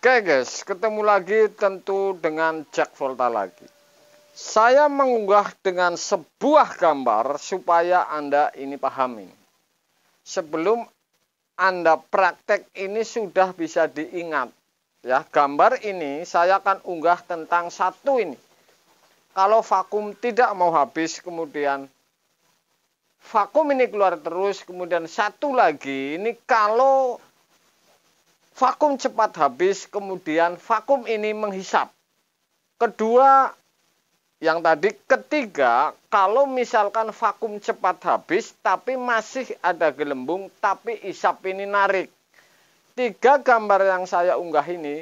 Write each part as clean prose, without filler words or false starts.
Oke guys, ketemu lagi tentu dengan Jack Volta lagi. Saya mengunggah dengan sebuah gambar supaya Anda ini paham ini. Sebelum Anda praktek ini sudah bisa diingat. Ya, gambar ini saya akan unggah tentang satu ini. Kalau vakum tidak mau habis, kemudian vakum ini keluar terus, kemudian satu lagi ini kalau vakum cepat habis, kemudian vakum ini menghisap. Kedua, yang tadi ketiga, kalau misalkan vakum cepat habis, tapi masih ada gelembung, tapi isap ini narik. Tiga gambar yang saya unggah ini,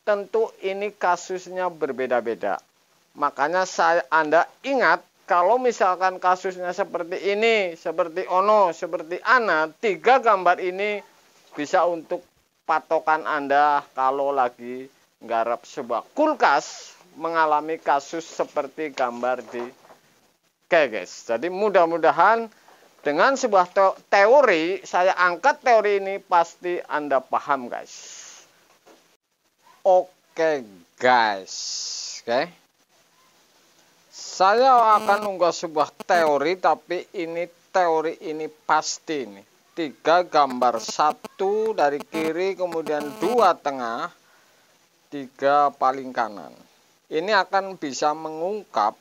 tentu ini kasusnya berbeda-beda. Makanya Anda ingat, kalau misalkan kasusnya seperti ini, seperti Ono, seperti Ana, tiga gambar ini bisa untuk patokan Anda kalau lagi nggarap sebuah kulkas mengalami kasus seperti gambar di guys. Jadi mudah-mudahan dengan sebuah teori, saya angkat teori ini pasti Anda paham guys. Oke guys. Oke. Saya akan unggah sebuah teori, tapi ini teori ini pasti nih. Tiga gambar, satu dari kiri, kemudian dua tengah, tiga paling kanan. Ini akan bisa mengungkap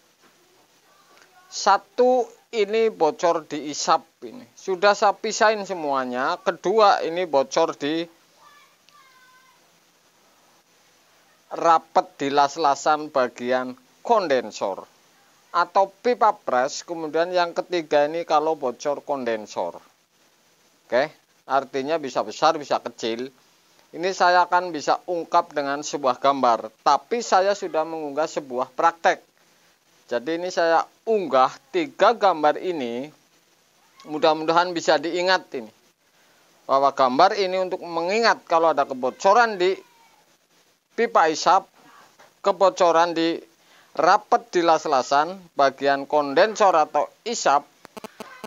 satu ini bocor di isap ini. Sudah saya pisahin semuanya. Kedua ini bocor di rapet di las-lasan bagian kondensor atau pipa pres. Kemudian yang ketiga ini kalau bocor kondensor. Oke, artinya bisa besar, bisa kecil. Ini saya akan bisa ungkap dengan sebuah gambar. Tapi saya sudah mengunggah sebuah praktek. Jadi ini saya unggah tiga gambar ini. Mudah-mudahan bisa diingat ini. Bahwa gambar ini untuk mengingat kalau ada kebocoran di pipa isap, kebocoran di rapet di las-lasan, bagian kondensor atau isap,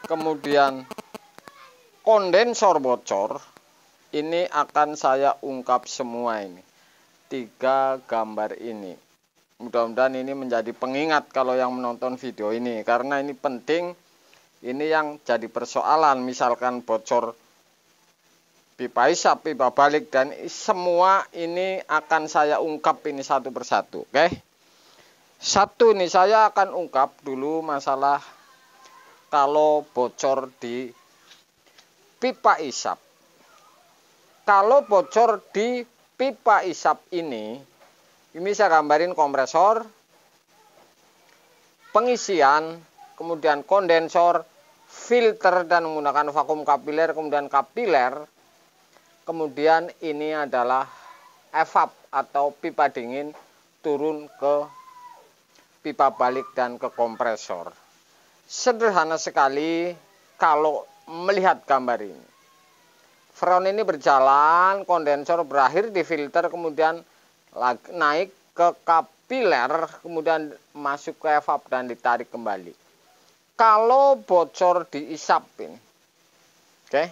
kemudian kondensor bocor, ini akan saya ungkap semua ini. Tiga gambar ini. Mudah-mudahan ini menjadi pengingat kalau yang menonton video ini. Karena ini penting, ini yang jadi persoalan. Misalkan bocor pipa isap, pipa balik, dan semua ini akan saya ungkap ini satu persatu. Oke? Satu ini saya akan ungkap dulu masalah kalau bocor di pipa isap. Kalau bocor di pipa isap ini saya gambarin kompresor, pengisian, kemudian kondensor, filter dan menggunakan vakum kapiler, kemudian kapiler, kemudian ini adalah evap atau pipa dingin turun ke pipa balik dan ke kompresor. Sederhana sekali kalau melihat gambar ini. Front ini berjalan, kondensor berakhir di filter, kemudian naik ke kapiler, kemudian masuk ke evap dan ditarik kembali. Kalau bocor di isap ini, oke?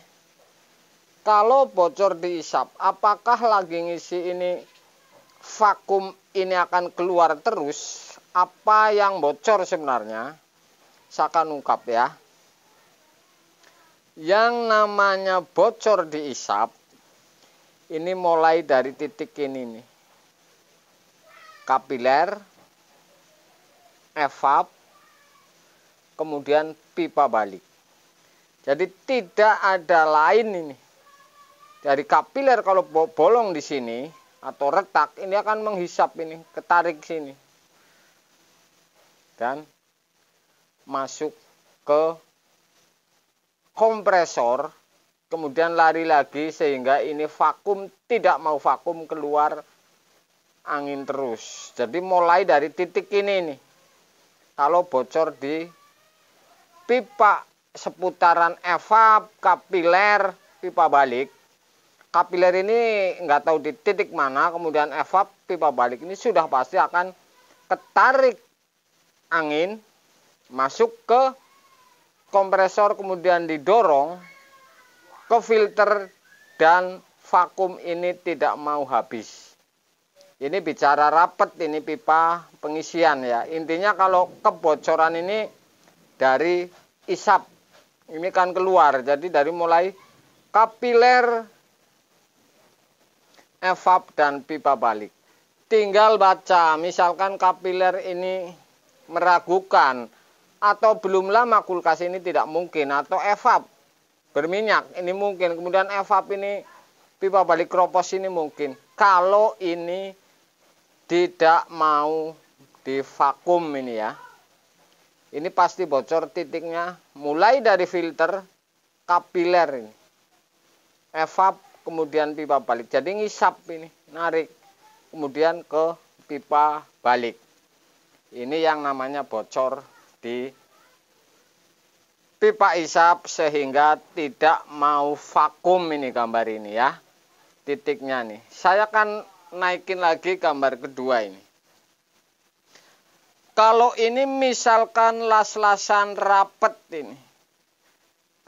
Kalau bocor di isap, apakah lagi ngisi ini vakum ini akan keluar terus? Apa yang bocor sebenarnya? Saya akan ungkap ya. Yang namanya bocor di isap ini mulai dari titik ini nih, kapiler, evap, kemudian pipa balik. Jadi tidak ada lain ini. Dari kapiler kalau bolong di sini atau retak ini akan menghisap ini, ketarik sini dan masuk ke kompresor, kemudian lari lagi sehingga ini vakum, tidak mau vakum, keluar angin terus. Jadi mulai dari titik ini nih, kalau bocor di pipa seputaran evap, kapiler, pipa balik. Kapiler ini nggak tahu di titik mana, kemudian evap, pipa balik ini sudah pasti akan ketarik angin masuk ke kompresor, kemudian didorong ke filter dan vakum ini tidak mau habis. Ini bicara rapet, ini pipa pengisian ya. Intinya kalau kebocoran ini dari isap, ini kan keluar. Jadi dari mulai kapiler, evap, dan pipa balik. Tinggal baca, misalkan kapiler ini meragukan, atau belum lama kulkas ini tidak mungkin, atau evap berminyak ini mungkin, kemudian evap ini pipa balik kropos ini mungkin. Kalau ini tidak mau divakum ini ya, ini pasti bocor titiknya mulai dari filter, kapiler ini, evap, kemudian pipa balik. Jadi ngisap ini, narik, kemudian ke pipa balik. Ini yang namanya bocor di pipa isap sehingga tidak mau vakum ini gambar ini ya. Titiknya nih. Saya akan naikin lagi gambar kedua ini. Kalau ini misalkan las-lasan rapet ini.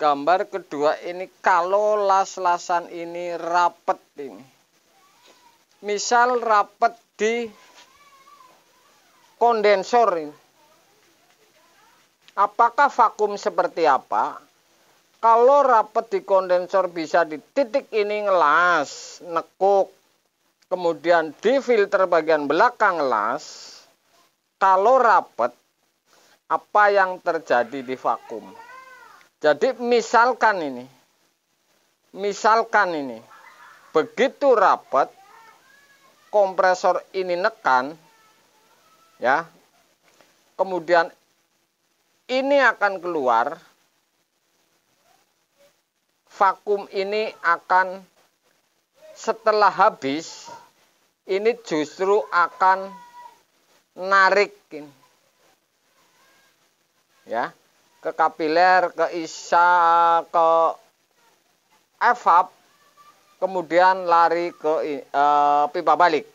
Gambar kedua ini kalau las-lasan ini rapet ini. Misal rapet di kondensor ini. Apakah vakum seperti apa? Kalau rapet di kondensor bisa di titik ini ngelas, nekuk, kemudian di filter bagian belakang ngelas. Kalau rapet, apa yang terjadi di vakum? Jadi misalkan ini, begitu rapet, kompresor ini nekan, ya, kemudian ini akan keluar, vakum ini akan setelah habis, ini justru akan narik ini, ya, ke kapiler, ke ke evap, kemudian lari ke pipa balik.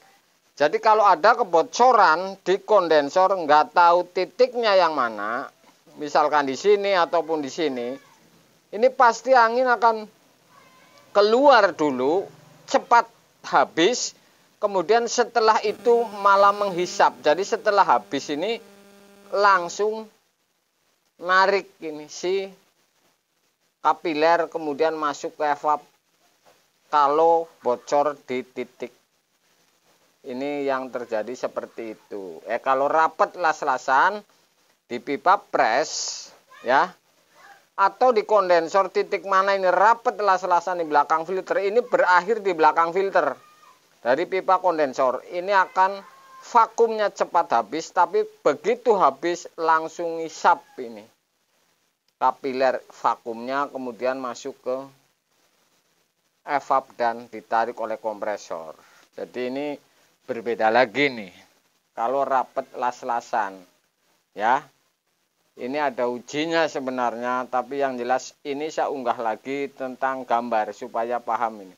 Jadi kalau ada kebocoran di kondensor nggak tahu titiknya yang mana, misalkan di sini ataupun di sini, ini pasti angin akan keluar dulu, cepat habis, kemudian setelah itu malah menghisap. Jadi setelah habis ini langsung narik ini si kapiler, kemudian masuk ke evap kalau bocor di titik. Ini yang terjadi seperti itu. Kalau rapet las-lasan di pipa pres ya, atau di kondensor titik mana ini rapet las-lasan di belakang filter, ini berakhir di belakang filter dari pipa kondensor. Ini akan vakumnya cepat habis, tapi begitu habis langsung ngisap ini kapiler vakumnya, kemudian masuk ke evap dan ditarik oleh kompresor. Jadi ini berbeda lagi nih kalau rapet las-lasan ya. Ini ada ujinya sebenarnya, tapi yang jelas ini saya unggah lagi tentang gambar supaya paham ini.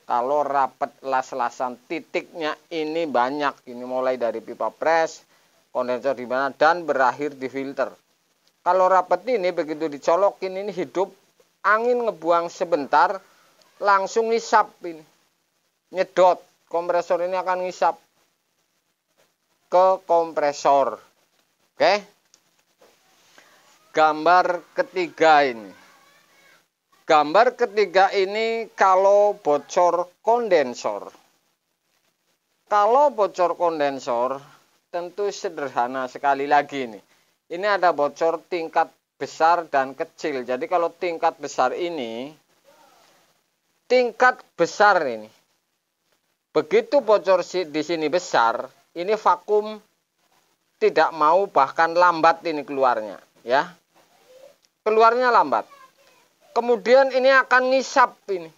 Kalau rapet las-lasan titiknya ini banyak, ini mulai dari pipa pres, kondensor di mana, dan berakhir di filter. Kalau rapet ini begitu dicolokin ini hidup, angin ngebuang sebentar langsung ngisap ini, nyedot. Kompresor ini akan ngisap ke kompresor. Oke. Gambar ketiga ini. Gambar ketiga ini kalau bocor kondensor. Kalau bocor kondensor tentu sederhana sekali lagi ini. Ini ada bocor tingkat besar dan kecil. Jadi kalau tingkat besar ini, begitu bocor di sini besar, ini vakum tidak mau, bahkan lambat ini keluarnya, ya. Keluarnya lambat. Kemudian ini akan ngisap ini.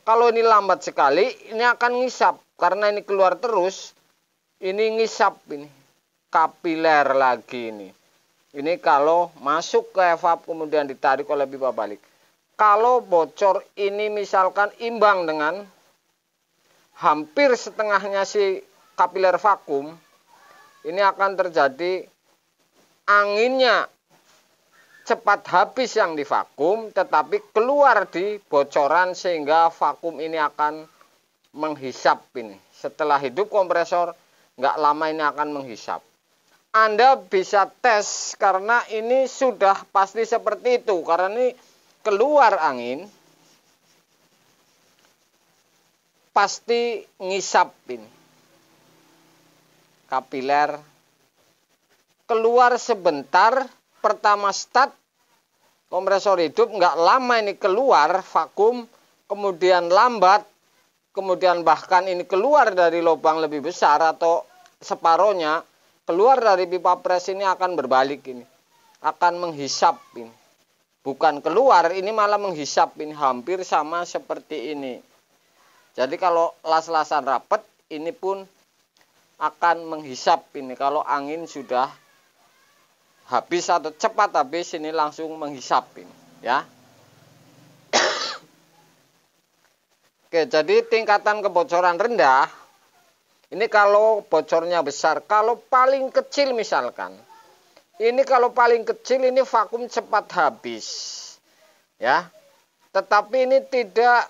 Kalau ini lambat sekali, ini akan ngisap karena ini keluar terus. Ini ngisap ini. Kapiler lagi ini. Ini kalau masuk ke evap kemudian ditarik oleh pipa balik. Kalau bocor ini misalkan imbang dengan hampir setengahnya si kapiler vakum, ini akan terjadi anginnya cepat habis yang di vakum, tetapi keluar di bocoran sehingga vakum ini akan menghisap ini. Setelah hidup kompresor, nggak lama ini akan menghisap. Anda bisa tes karena ini sudah pasti seperti itu. Karena ini keluar angin, pasti ngisap ini. Kapiler keluar sebentar, pertama start, kompresor hidup, nggak lama ini keluar vakum, kemudian lambat, kemudian bahkan ini keluar dari lubang lebih besar atau separohnya, keluar dari pipa pres ini akan berbalik ini. Akan menghisap ini. Bukan keluar, ini malah menghisap ini. Hampir sama seperti ini. Jadi kalau las-lasan rapat, ini pun akan menghisap ini. Kalau angin sudah habis atau cepat habis, ini langsung menghisap ini. Ya. Oke, jadi tingkatan kebocoran rendah, ini kalau bocornya besar. Kalau paling kecil misalkan, ini kalau paling kecil ini vakum cepat habis. Ya, tetapi ini tidak,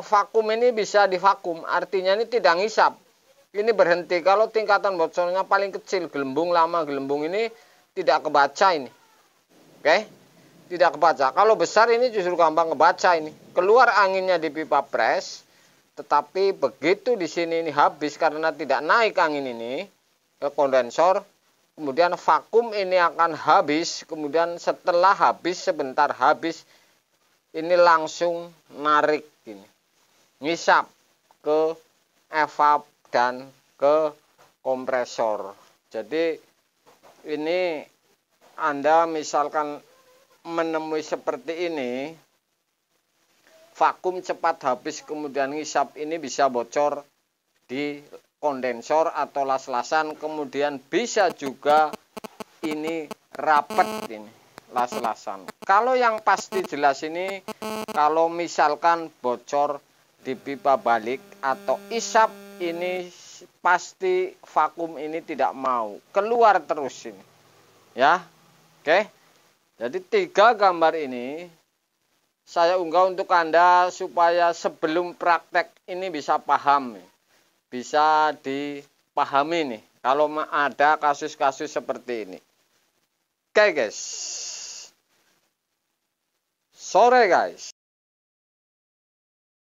vakum ini bisa divakum, artinya ini tidak ngisap. Ini berhenti. Kalau tingkatan bocornya paling kecil, gelembung lama, gelembung ini tidak kebaca ini. Oke, tidak kebaca. Kalau besar ini justru gampang kebaca ini. Keluar anginnya di pipa pres, tetapi begitu di sini ini habis karena tidak naik angin ini ke kondensor, kemudian vakum ini akan habis, kemudian setelah habis, sebentar habis, ini langsung narik ini, ngisap ke evap dan ke kompresor. Jadi ini Anda misalkan menemui seperti ini, vakum cepat habis kemudian ngisap, ini bisa bocor di kondensor atau las-lasan, kemudian bisa juga ini rapet ini las-lasan. Kalau yang pasti jelas ini, kalau misalkan bocor di pipa balik atau isap, ini pasti vakum ini tidak mau keluar terus ini. Ya, oke. Jadi 3 gambar ini saya unggah untuk Anda supaya sebelum praktek ini bisa paham, bisa dipahami nih kalau ada kasus-kasus seperti ini. Oke guys, sore guys.